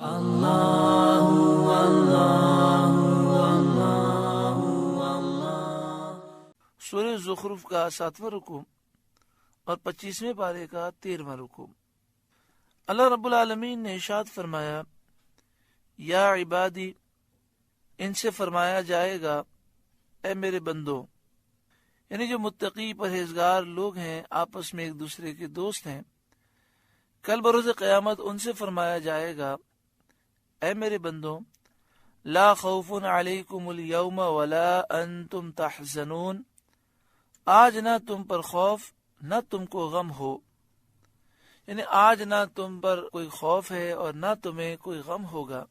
اللہ اللہ اللہ۔ سورہ زخرف کا 7واں رکوع اور 25ویں پارے کا 13واں رکوع۔ اللہ رب العالمین نے ارشاد فرمایا، یا عبادی، ان سے فرمایا جائے گا اے میرے بندو، یعنی جو متقی پرہیزگار لوگ ہیں، آپس میں ایک دوسرے کے دوست ہیں، کل بروز قیامت ان سے فرمایا جائے گا اے میرے بندو، لا خوف علیکم اليوم ولا انتم تحزنون، آج نہ تم پر خوف نہ تم کو غم ہو، یعنی آج نہ تم پر کوئی خوف ہے اور نہ تمہیں کوئی غم ہوگا۔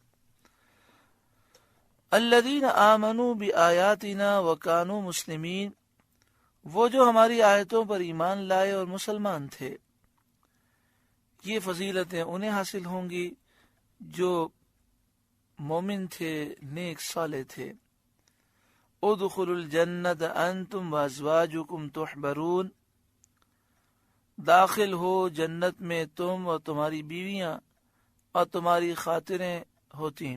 الذین آمنوا بآیاتنا وکانوا مسلمین، وہ جو ہماری آیتوں پر ایمان لائے اور مسلمان تھے، یہ فضیلتیں انہیں حاصل ہوں گی جو مومن تھے، نیک صالح تھے۔ ادخلوا الجنت انتم وازواجکم تحبرون، داخل ہو جنت میں تم اور تمہاری بیویاں اور تمہاری خاطریں ہوتی،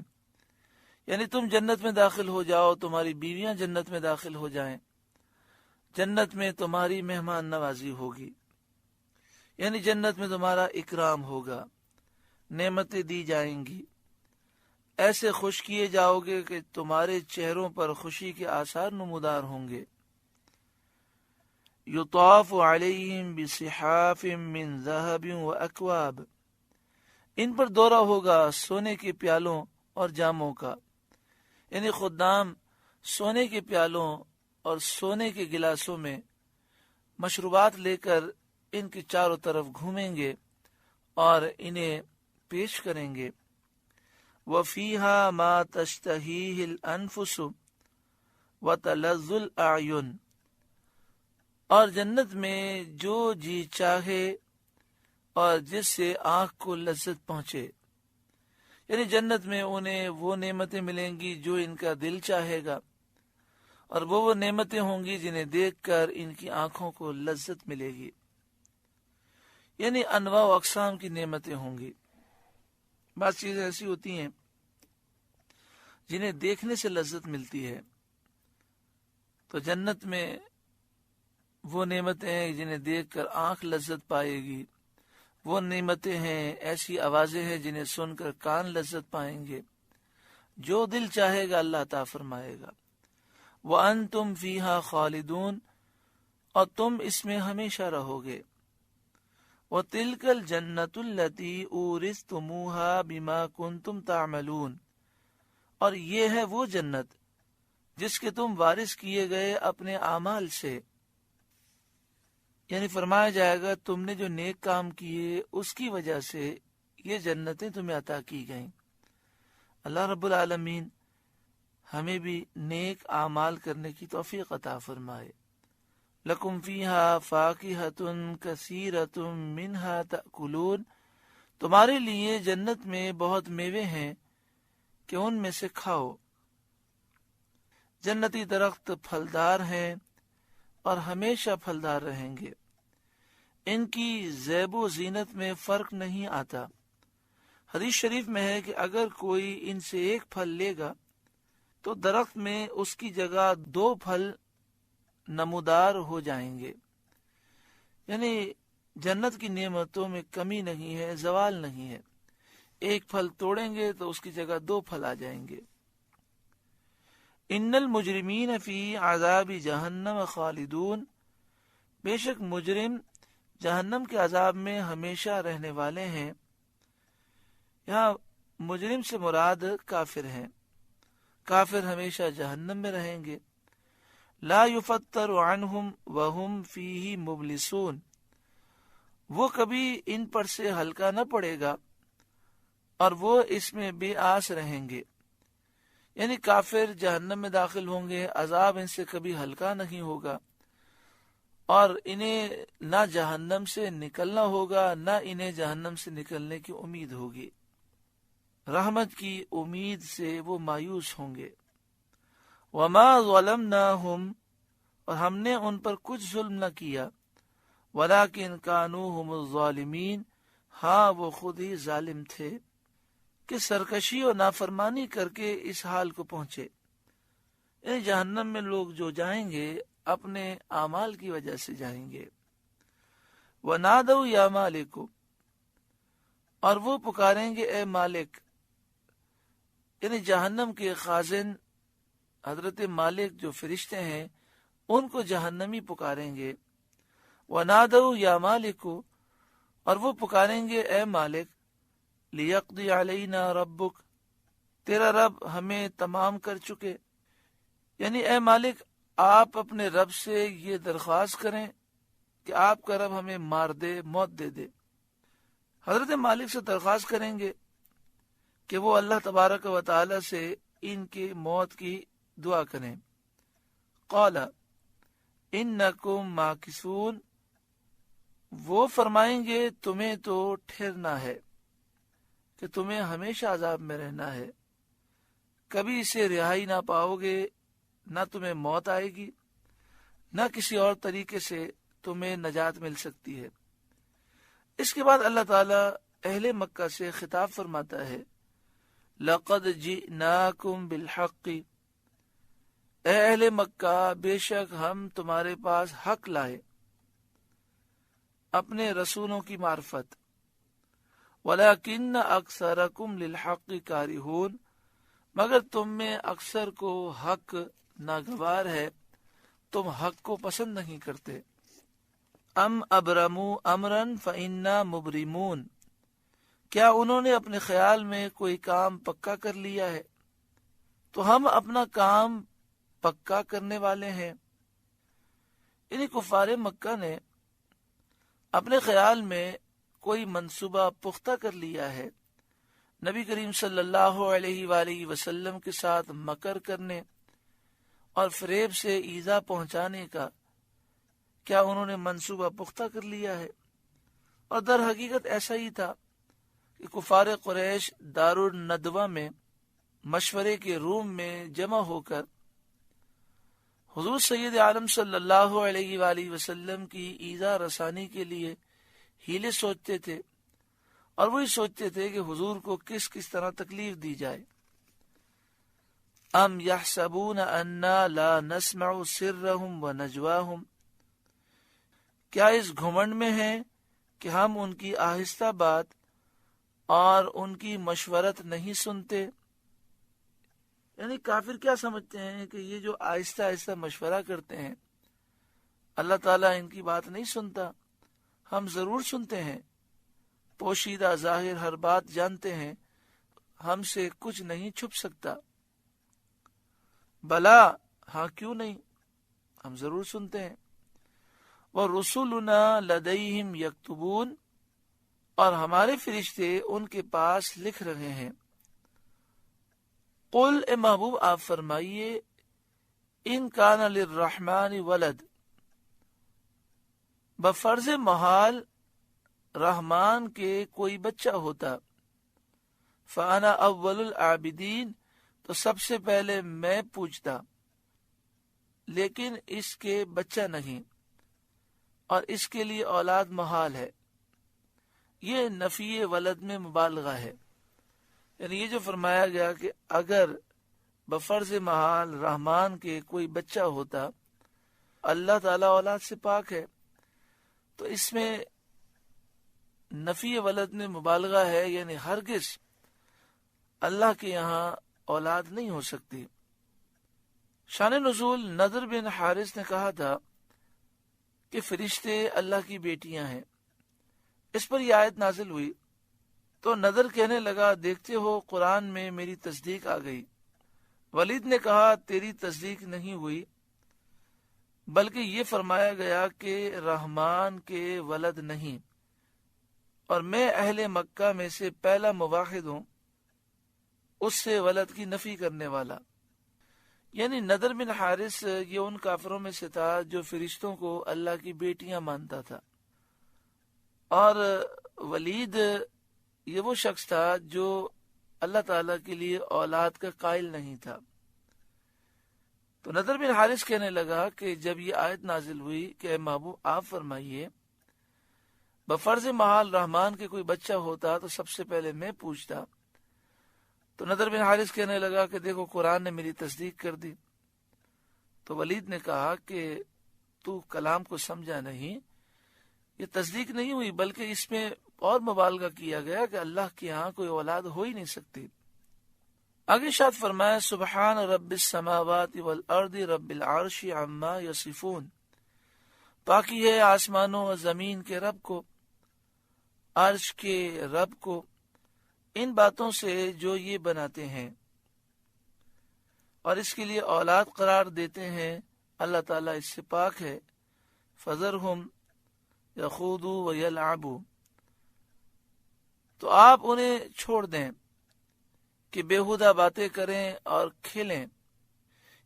یعنی تم جنت میں داخل ہو جاؤ، تمہاری بیویاں جنت میں داخل ہو جائیں، جنت میں تمہاری مہمان نوازی ہوگی، یعنی جنت میں تمہارا اکرام ہوگا، نعمتیں دی جائیں گی، ایسے خوش کیے جاؤ گے کہ تمہارے چہروں پر خوشی کے آثار نمودار ہوں گے۔ یطاف علیہم بصحاف من ذہب واکواب، ان پر دورہ ہوگا سونے کے پیالوں اور جاموں کا، یعنی خدام سونے کے پیالوں اور سونے کے گلاسوں میں مشروبات لے کر ان کے چاروں طرف گھومیں گے اور انہیں پیش کریں گے۔ وَفِيهَا مَا تَشْتَهِيهِ الْأَنفُسُ وَتَلَذُّ الْأَعْيُنُ، اور جنت میں جو جی چاہے اور جس سے آنکھ کو لذت پہنچے، یعنی جنت میں انہیں وہ نعمتیں ملیں گی جو ان کا دل چاہے گا، اور وہ نعمتیں ہوں گی جنہیں دیکھ کر ان کی آنکھوں کو لذت ملے گی، یعنی انواع و اقسام کی نعمتیں ہوں گی۔ بعض چیزیں ایسی ہوتی ہیں جنہیں دیکھنے سے لذت ملتی ہے، تو جنت میں وہ نعمتیں ہیں جنہیں دیکھ کر آنکھ لذت پائے گی، وہ نعمتیں ہیں، ایسی آوازیں ہیں جنہیں سن کر کان لذت پائیں گے، جو دل چاہے گا اللہ عطا فرمائے گا۔ وَأَنْتُمْ فِيهَا خَالِدُونَ، اور تم اس میں ہمیشہ رہو گے۔ وَتِلْكَ الْجَنَّةُ الَّتِي أُورِثْتُمُوهَا بِمَا كُنْتُمْ تَعْمَلُونَ، اور یہ ہے وہ جنت جس کے تم وارث کیے گئے اپنے اعمال سے، یعنی فرمایا جائے گا تم نے جو نیک کام کیے اس کی وجہ سے یہ جنتیں تمہیں عطا کی گئیں۔ اللہ رب العالمین ہمیں بھی نیک اعمال کرنے کی توفیق عطا فرمائے۔ لَكُمْ فِيهَا فَاكِهَةٌ كَثِيرَةٌ مِّنْهَا تَأْكُلُونَ، تمہارے لیے جنت میں بہت میوے ہیں کہ ان میں سے کھاؤ۔ جنتی درخت پھلدار ہیں اور ہمیشہ پھلدار رہیں گے، ان کی زیب و زینت میں فرق نہیں آتا۔ حدیث شریف میں ہے کہ اگر کوئی ان سے ایک پھل لے گا تو درخت میں اس کی جگہ 2 پھل نمودار ہو جائیں گے، یعنی جنت کی نعمتوں میں کمی نہیں ہے، زوال نہیں ہے، ایک پھل توڑیں گے تو اس کی جگہ 2 پھل آ جائیں گے۔ ان المجرمین فی عذاب جہنم خالدون، بے شک مجرم جہنم کے عذاب میں ہمیشہ رہنے والے ہیں۔ یہاں مجرم سے مراد کافر ہیں، کافر ہمیشہ جہنم میں رہیں گے۔ لا یفتر عنہم وہم فیہ مبلسون، وہ کبھی ان پر سے ہلکا نہ پڑے گا اور وہ اس میں بے آس رہیں گے، یعنی کافر جہنم میں داخل ہوں گے، عذاب ان سے کبھی ہلکا نہیں ہوگا، اور انہیں نہ جہنم سے نکلنا ہوگا، نہ انہیں جہنم سے نکلنے کی امید ہوگی، رحمت کی امید سے وہ مایوس ہوں گے۔ وما ظلمناہم، اور ہم نے ان پر کچھ ظلم نہ کیا، ولکن کانوا ھم الظالمین، ہاں وہ خود ہی ظالم تھے۔ کہ سرکشی اور نافرمانی کر کے اس حال کو پہنچے. یعنی جہنم میں لوگ جو جائیں گے اپنے اعمال کی وجہ سے جائیں گے. وَنَادَوْا يَا مَالِكُ، اور وہ پکاریں گے اے مالک. یعنی جہنم کے خازن حضرت مالک جو فرشتے ہیں ان کو جہنمی پکاریں گے. وَنَادَوْا يَا مَالِكُ، اور وہ پکاریں گے اے مالک. لِيَقْضِيَ عَلَيْنَا رَبُّكَ، تیرا رب ہمیں تمام کر چکے. یعنی اے مالک آپ اپنے رب سے یہ درخواست کریں کہ آپ کا رب ہمیں مار دے، موت دے دے. حضرت مالک سے درخواست کریں گے کہ وہ اللہ تبارک و تعالی سے ان کی موت کی دعا کریں. قال انکم ماکثون، وہ فرمائیں گے تمہیں تو ٹھہرنا ہے، کہ تمہیں ہمیشہ عذاب میں رہنا ہے، کبھی اسے رہائی نہ پاؤ گے، نہ تمہیں موت آئے گی، نہ کسی اور طریقے سے تمہیں نجات مل سکتی ہے. اس کے بعد اللہ تعالیٰ اہل مکہ سے خطاب فرماتا ہے لَقَدْ جِئْنَاكُمْ بِالْحَقِّ، اے اہل مکہ بے شک ہم تمہارے پاس حق لائے، اپنے رسولوں کی معرفت. وَلَكِنَّ أَكْثَرَكُمْ لِلْحَقِّ كَارِهُونَ، مگر تم میں اکثر کو حق ناگوار ہے، تم حق کو پسند نہیں کرتے. ام ابرموا امرا فإنا مبرمون، کیا انہوں نے اپنے خیال میں کوئی کام پکا کر لیا ہے تو ہم اپنا کام پکا کرنے والے ہیں. یعنی کفار مکہ نے اپنے خیال میں کوئی منصوبہ پختہ کر لیا ہے نبی کریم صلی اللہ علیہ وآلہ وسلم کے ساتھ مکر کرنے اور فریب سے ایذا پہنچانے کا. کیا انہوں نے منصوبہ پختہ کر لیا ہے؟ اور در حقیقت ایسا ہی تھا کہ کفار قریش دار الندوہ میں مشورے کے روم میں جمع ہو کر حضور سید عالم صلی اللہ علیہ وآلہ وسلم کی ایذا رسانی کے لیے ہیلے سوچتے تھے، اور وہی سوچتے تھے کہ حضور کو کس کس طرح تکلیف دی جائے. ام یحسبون انا لا نسمع سرهم ونجواهم، کیا اس گھمنڈ میں ہیں کہ ہم ان کی آہستہ بات اور ان کی مشورت نہیں سنتے. یعنی کافر کیا سمجھتے ہیں کہ یہ جو آہستہ آہستہ مشورہ کرتے ہیں اللہ تعالیٰ ان کی بات نہیں سنتا. ہم ضرور سنتے ہیں، پوشیدہ ظاہر ہر بات جانتے ہیں، ہم سے کچھ نہیں چھپ سکتا. بلا، ہاں کیوں نہیں، ہم ضرور سنتے ہیں. وَرُسُلُنَا لَدَيْهِمْ يَكْتُبُونَ، اور ہمارے فرشتے ان کے پاس لکھ رہے ہیں. قل، اے محبوب آپ فرمائیے، ان کان للرحمن ولد، بفرض محال رحمان کے کوئی بچہ ہوتا، فانا اول العابدین، تو سب سے پہلے میں پوچھتا، لیکن اس کے بچہ نہیں اور اس کے لیے اولاد محال ہے. یہ نفی ولد میں مبالغہ ہے. یعنی یہ جو فرمایا گیا کہ اگر بفرض محال رحمان کے کوئی بچہ ہوتا، اللہ تعالیٰ اولاد سے پاک ہے، تو اس میں نفی ولد میں مبالغہ ہے. یعنی ہرگز اللہ کے یہاں اولاد نہیں ہو سکتی. شان نزول نضر بن حارث نے کہا تھا کہ فرشتے اللہ کی بیٹیاں ہیں. اس پر یہ آیت نازل ہوئی تو نضر کہنے لگا، دیکھتے ہو قرآن میں میری تصدیق آ گئی. ولید نے کہا، تیری تصدیق نہیں ہوئی، بلکہ یہ فرمایا گیا کہ رحمان کے ولد نہیں، اور میں اہل مکہ میں سے پہلا موحد ہوں اس سے ولد کی نفی کرنے والا. یعنی نضر بن حارث یہ ان کافروں میں سے تھا جو فرشتوں کو اللہ کی بیٹیاں مانتا تھا، اور ولید یہ وہ شخص تھا جو اللہ تعالیٰ کے لیے اولاد کا قائل نہیں تھا. تو نضر بن حارث کہنے لگا کہ جب یہ آیت نازل ہوئی کہ اے محبوب آپ فرمائیے بفرض محال رحمان کے کوئی بچہ ہوتا تو سب سے پہلے میں پوچھتا، تو نضر بن حارث کہنے لگا کہ دیکھو قرآن نے میری تصدیق کر دی. تو ولید نے کہا کہ تو کلام کو سمجھا نہیں، یہ تصدیق نہیں ہوئی بلکہ اس میں اور مبالغہ کیا گیا کہ اللہ کے ہاں کوئی اولاد ہو ہی نہیں سکتی. آگے ارشاد فرمایا سبحان رب السماوات والارض رب العرش عما یصفون، پاکی ہے آسمانوں اور زمین کے رب کو، عرش کے رب کو، ان باتوں سے جو یہ بناتے ہیں اور اس کے لیے اولاد قرار دیتے ہیں. اللہ تعالیٰ اس سے پاک ہے. فذرہم یخوضوا ویلعبوا، تو آپ انہیں چھوڑ دیں کہ بےہودہ باتیں کریں اور کھیلیں،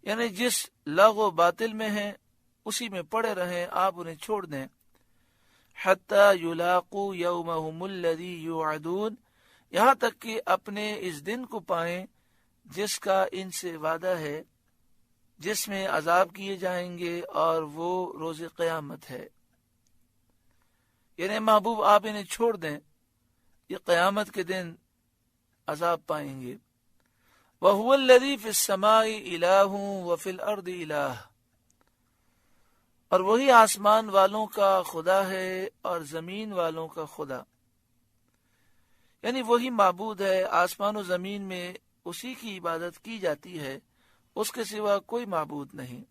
یعنی جس لغو باطل میں ہیں اسی میں پڑے رہیں، آپ انہیں چھوڑ دیں. حتی یلاقوا یومہم الذی یوعدون، یہاں تک کہ اپنے اس دن کو پائیں جس کا ان سے وعدہ ہے، جس میں عذاب کیے جائیں گے، اور وہ روز قیامت ہے. یعنی محبوب آپ انہیں چھوڑ دیں، یہ قیامت کے دن عذاب پائیں گے. وَهُوَ الَّذِي فِي السَّمَاءِ إِلَٰهٌ وَفِي الْأَرْضِ إِلَٰهٌ، اور وہی آسمان والوں کا خدا ہے اور زمین والوں کا خدا. یعنی وہی معبود ہے، آسمان و زمین میں اسی کی عبادت کی جاتی ہے، اس کے سوا کوئی معبود نہیں.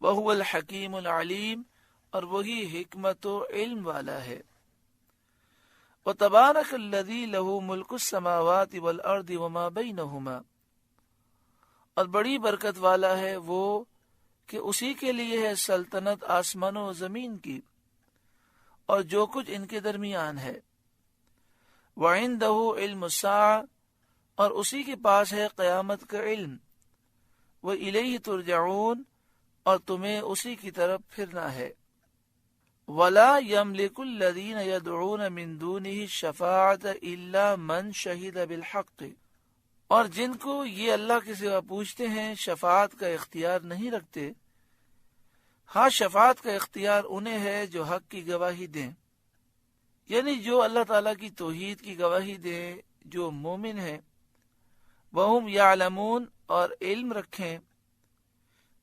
وَهُوَ الْحَكِيمُ الْعَلِيمُ، اور وہی حکمت و علم والا ہے. وَتَبَارَكَ الَّذِي لَهُ مُلْكُ السَّمَاوَاتِ وَالْأَرْضِ وَمَا بَيْنَهُمَا، اور بڑی برکت والا ہے وہ کہ اسی کے لیے ہے سلطنت آسمانوں و زمین کی اور جو کچھ ان کے درمیان ہے. وَعِندَهُ عِلْمُ السَّاعَةِ، اور اسی کے پاس ہے قیامت کا علم. وَإِلَيْهِ تُرْجَعُونَ، اور تمہیں اسی کی طرف پھرنا ہے. وَلَا يَمْلِكُ الَّذِينَ يَدْعُونَ مِن دُونِهِ الشَّفَاعَةَ إِلَّا مَنْ شَهِدَ بِالْحَقِّ، اور جن کو یہ اللہ کے سوا پوچھتے ہیں شفاعت کا اختیار نہیں رکھتے، ہاں شفاعت کا اختیار انہیں ہے جو حق کی گواہی دیں، یعنی جو اللہ تعالیٰ کی توحید کی گواہی دیں، جو مومن ہیں. وَهُمْ يَعْلَمُونَ، اور علم رکھیں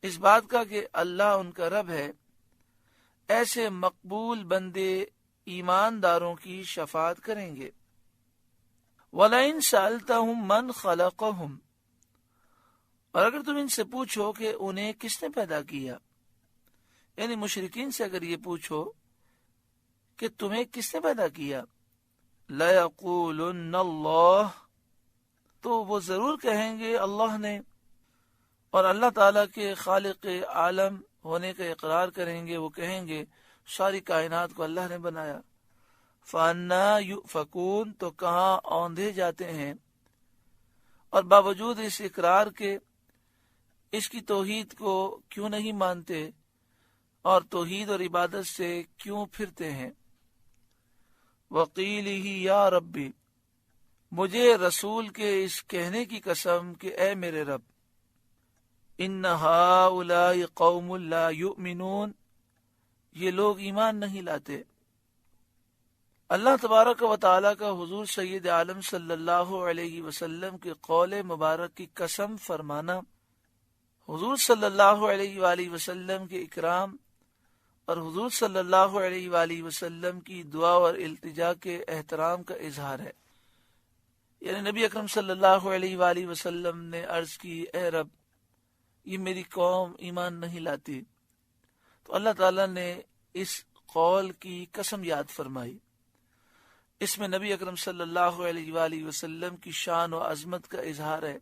اس بات کا کہ اللہ ان کا رب ہے. ایسے مقبول بندے ایمانداروں کی شفاعت کریں گے. وَلَئِن سَأَلْتَهُمْ مَنْ خَلَقَهُمْ، اور اگر تم ان سے پوچھو کہ انہیں کس نے پیدا کیا، یعنی مشرکین سے اگر یہ پوچھو کہ تمہیں کس نے پیدا کیا، لَيَقُولُنَّ اللَّهُ، تو وہ ضرور کہیں گے اللہ نے، اور اللہ تعالیٰ کے خالق عالم ہونے کا اقرار کریں گے. وہ کہیں گے ساری کائنات کو اللہ نے بنایا. فَأَنَّىٰ يُؤْفَكُونَ، تو کہاں اوندھے جاتے ہیں، اور باوجود اس اقرار کے اس کی توحید کو کیوں نہیں مانتے اور توحید اور عبادت سے کیوں پھرتے ہیں. وَقِيلِهِ يَا رَبِّ، مجھے رسول کے اس کہنے کی قسم کہ اے میرے رب، ان هؤلاء قوم لا يؤمنون، یہ لوگ ایمان نہیں لاتے. اللہ تبارک و تعالیٰ کا حضور سید عالم صلی اللہ علیہ وسلم کے قول مبارک کی قسم فرمانا، حضور صلی اللہ علیہ وآلہ وسلم کے اکرام اور حضور صلی اللہ علیہ وآلہ وسلم کی دعا اور التجا کے احترام کا اظہار ہے. یعنی نبی اکرم صلی اللہ علیہ وآلہ وسلم نے عرض کی اے رب، یہ میری قوم ایمان نہیں لاتی، تو اللہ تعالیٰ نے اس قول کی قسم یاد فرمائی. اس میں نبی اکرم صلی اللہ علیہ وآلہ وسلم کی شان و عظمت کا اظہار ہے،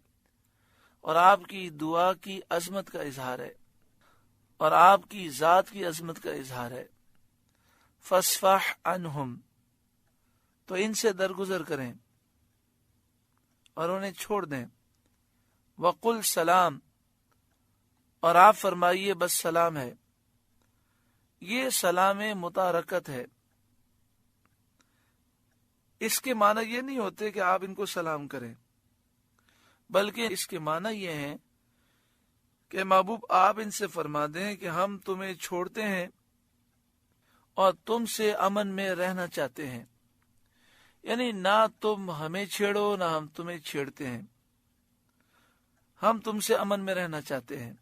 اور آپ کی دعا کی عظمت کا اظہار ہے، اور آپ کی ذات کی عظمت کا اظہار ہے. فَاصْفَحْ عَنْهُمْ، تو ان سے درگزر کریں اور انہیں چھوڑ دیں. وَقُلْ سلام، اور آپ فرمائیے بس سلام ہے. یہ سلام متارکت ہے. اس کے معنی یہ نہیں ہوتے کہ آپ ان کو سلام کریں، بلکہ اس کے معنی یہ ہیں کہ محبوب آپ ان سے فرما دیں کہ ہم تمہیں چھوڑتے ہیں اور تم سے امن میں رہنا چاہتے ہیں. یعنی نہ تم ہمیں چھیڑو نہ ہم تمہیں چھیڑتے ہیں، ہم تم سے امن میں رہنا چاہتے ہیں۔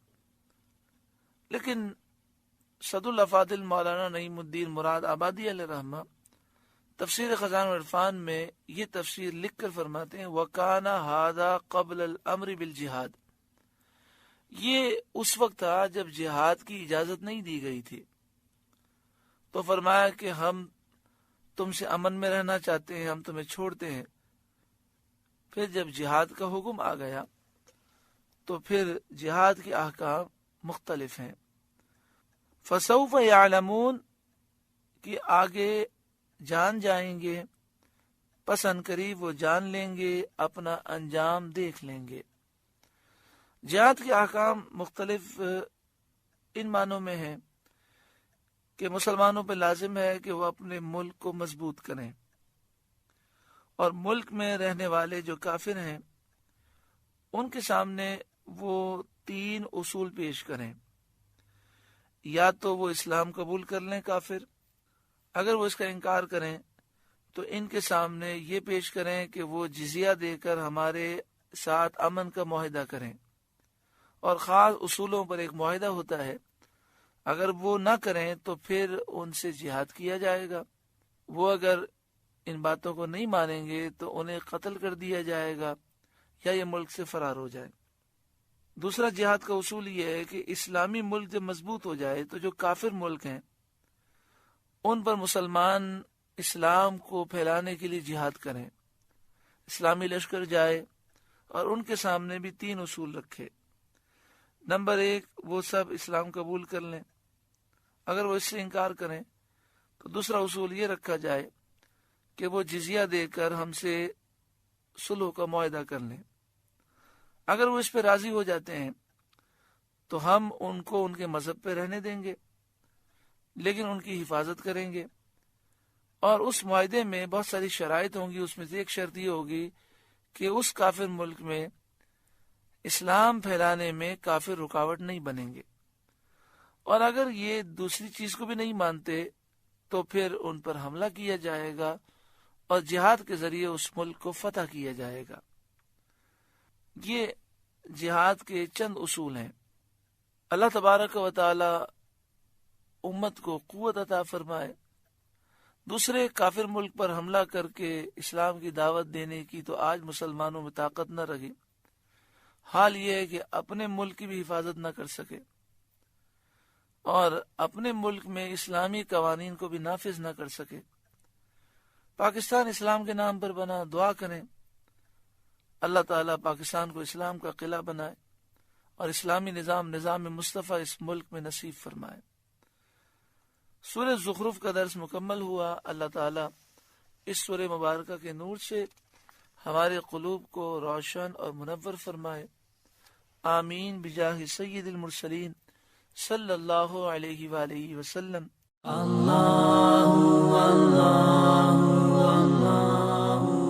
لیکن صد الافاضل مولانا نعیم الدین مراد آبادی علیہ رحمہ تفسیر خزان العرفان میں یہ تفسیر لکھ کر فرماتے ہیں وَكَانَ هَذَا قَبْلَ الْأَمْرِ بِالْجِهَادِ، یہ اس وقت تھا جب جہاد کی اجازت نہیں دی گئی تھی، تو فرمایا کہ ہم تم سے امن میں رہنا چاہتے ہیں، ہم تمہیں چھوڑتے ہیں۔ پھر جب جہاد کا حکم آ گیا تو پھر جہاد کے احکام مختلف ہیں۔ فسوف یعلمون، کہ آگے جان جائیں گے، پس ان قریب وہ جان لیں گے، اپنا انجام دیکھ لیں گے۔ جہاد کے احکام مختلف ان معنوں میں ہیں کہ مسلمانوں پہ لازم ہے کہ وہ اپنے ملک کو مضبوط کریں، اور ملک میں رہنے والے جو کافر ہیں ان کے سامنے وہ 3 اصول پیش کریں۔ یا تو وہ اسلام قبول کر لیں کافر، اگر وہ اس کا انکار کریں تو ان کے سامنے یہ پیش کریں کہ وہ جزیہ دے کر ہمارے ساتھ امن کا معاہدہ کریں، اور خاص اصولوں پر ایک معاہدہ ہوتا ہے، اگر وہ نہ کریں تو پھر ان سے جہاد کیا جائے گا۔ وہ اگر ان باتوں کو نہیں مانیں گے تو انہیں قتل کر دیا جائے گا یا یہ ملک سے فرار ہو جائیں۔ دوسرا جہاد کا اصول یہ ہے کہ اسلامی ملک جب مضبوط ہو جائے تو جو کافر ملک ہیں ان پر مسلمان اسلام کو پھیلانے کے لیے جہاد کریں، اسلامی لشکر جائے اور ان کے سامنے بھی 3 اصول رکھے۔ نمبر 1، وہ سب اسلام قبول کر لیں، اگر وہ اس سے انکار کریں تو دوسرا اصول یہ رکھا جائے کہ وہ جزیہ دے کر ہم سے صلح کا معاہدہ کر لیں۔ اگر وہ اس پہ راضی ہو جاتے ہیں تو ہم ان کو ان کے مذہب پہ رہنے دیں گے، لیکن ان کی حفاظت کریں گے، اور اس معاہدے میں بہت ساری شرائط ہوں گی۔ اس میں سے ایک شرط یہ ہوگی کہ اس کافر ملک میں اسلام پھیلانے میں کافر رکاوٹ نہیں بنیں گے، اور اگر یہ دوسری چیز کو بھی نہیں مانتے تو پھر ان پر حملہ کیا جائے گا اور جہاد کے ذریعے اس ملک کو فتح کیا جائے گا۔ یہ جہاد کے چند اصول ہیں۔ اللہ تبارک و تعالی امت کو قوت عطا فرمائے۔ دوسرے کافر ملک پر حملہ کر کے اسلام کی دعوت دینے کی تو آج مسلمانوں میں طاقت نہ رہی، حال یہ ہے کہ اپنے ملک کی بھی حفاظت نہ کر سکے، اور اپنے ملک میں اسلامی قوانین کو بھی نافذ نہ کر سکے۔ پاکستان اسلام کے نام پر بنا، دعا کریں اللہ تعالیٰ پاکستان کو اسلام کا قلعہ بنائے اور اسلامی نظام مصطفیٰ اس ملک میں نصیب فرمائے۔ سورہ زخرف کا درس مکمل ہوا۔ اللہ تعالیٰ اس سورہ مبارکہ کے نور سے ہمارے قلوب کو روشن اور منور فرمائے، آمین بجاہ سید المرسلین صلی اللہ علیہ وآلہ وسلم۔ اللہ اللہ اللہ